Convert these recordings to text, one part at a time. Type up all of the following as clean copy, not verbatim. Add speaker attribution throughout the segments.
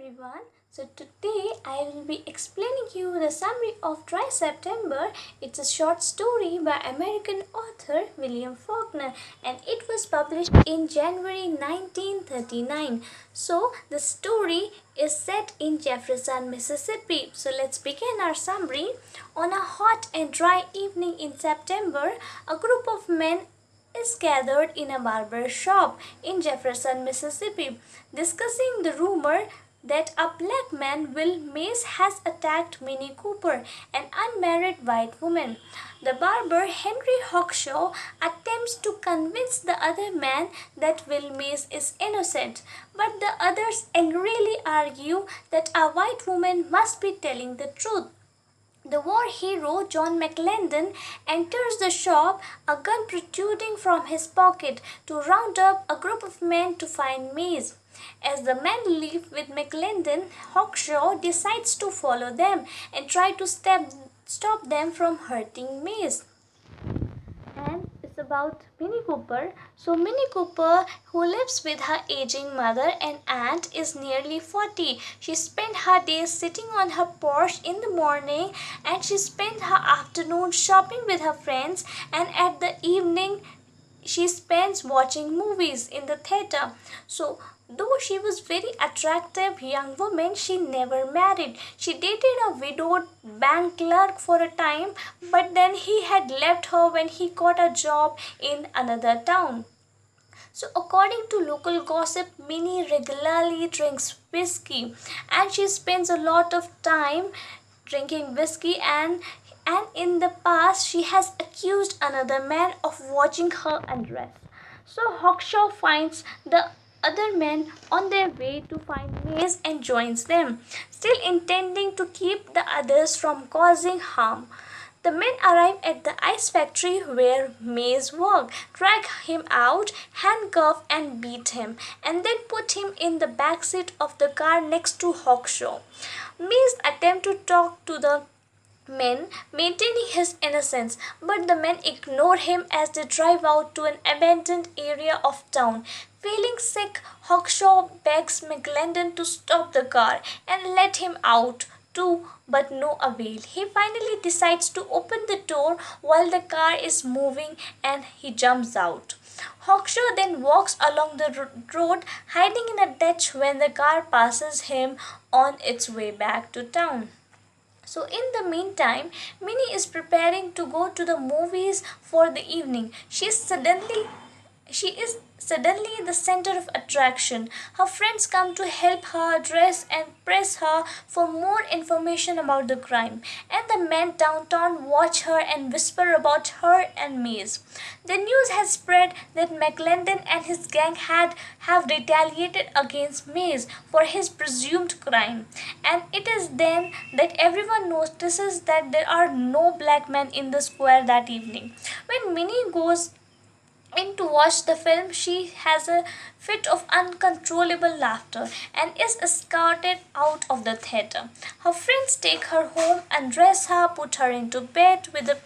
Speaker 1: everyone. So today I will be explaining you the summary of Dry September. It's a short story by American author William Faulkner and it was published in January 1939. So the story is set in Jefferson, Mississippi. So let's begin our summary. On a hot and dry evening in September, a group of men is gathered in a barber shop in Jefferson, Mississippi, discussing the rumor that a black man, Will Mays, has attacked Minnie Cooper, an unmarried white woman. The barber, Henry Hawkshaw, attempts to convince the other man that Will Mays is innocent, but the others angrily argue that a white woman must be telling the truth. The war hero John McClendon enters the shop, a gun protruding from his pocket, to round up a group of men to find Mays. As the men leave with McClendon, Hawkshaw decides to follow them and try to stop them from hurting Mays. And it's about Minnie Cooper. So Minnie Cooper, who lives with her aging mother and aunt, is nearly 40. She spent her days sitting on her porch in the morning, and she spent her afternoon shopping with her friends, and at the evening she spends watching movies in the theater. So though she was very attractive young woman, she never married. She dated a widowed bank clerk for a time, but then he had left her when he got a job in another town. So according to local gossip, Minnie regularly drinks whiskey and she spends a lot of time drinking whiskey, and in the past she has accused another man of watching her undress. So Hawkshaw finds the other men on their way to find Mays and joins them, still intending to keep the others from causing harm. The men arrive at the ice factory where Mays worked, drag him out, handcuff and beat him, and then put him in the back seat of the car next to Hawkshaw. Mays attempts to talk to the men, maintaining his innocence, but the men ignore him as they drive out to an abandoned area of town. Feeling sick, Hawkshaw begs McClendon to stop the car and let him out too, but no avail. He finally decides to open the door while the car is moving and he jumps out. Hawkshaw then walks along the road, hiding in a ditch when the car passes him on its way back to town. So in the meantime, Minnie is preparing to go to the movies for the evening. She is suddenly the center of attraction. Her friends come to help her dress and press her for more information about the crime. And the men downtown watch her and whisper about her and Mays. The news has spread that McClendon and his gang have retaliated against Mays for his presumed crime. And it is then that everyone notices that there are no black men in the square that evening. When Minnie goes in to watch the film, she has a fit of uncontrollable laughter and is escorted out of the theater. Her friends take her home, undress her, put her into bed with an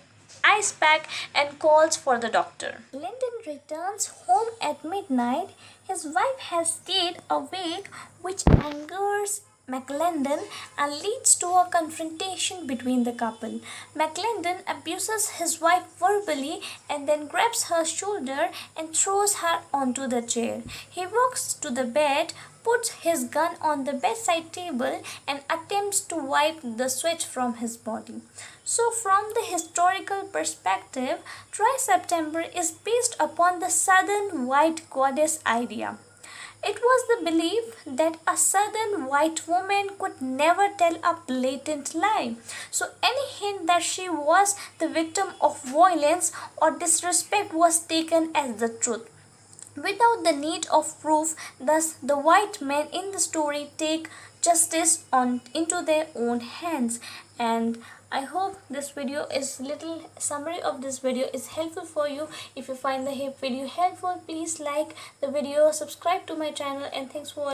Speaker 1: ice pack and calls for the doctor. Lyndon returns home at midnight. His wife has stayed awake, which angers McClendon and leads to a confrontation between the couple. McClendon abuses his wife verbally and then grabs her shoulder and throws her onto the chair. He walks to the bed, puts his gun on the bedside table and attempts to wipe the sweat from his body. So from the historical perspective, Dry September is based upon the southern white goddess idea. It was the belief that a southern white woman could never tell a blatant lie. So any hint that she was the victim of violence or disrespect was taken as the truth, without the need of proof. Thus, the white men in the story take justice into their own hands. And I hope this video is little summary of this video is helpful for you. If you find the video helpful, please like the video, subscribe to my channel, and thanks for watching.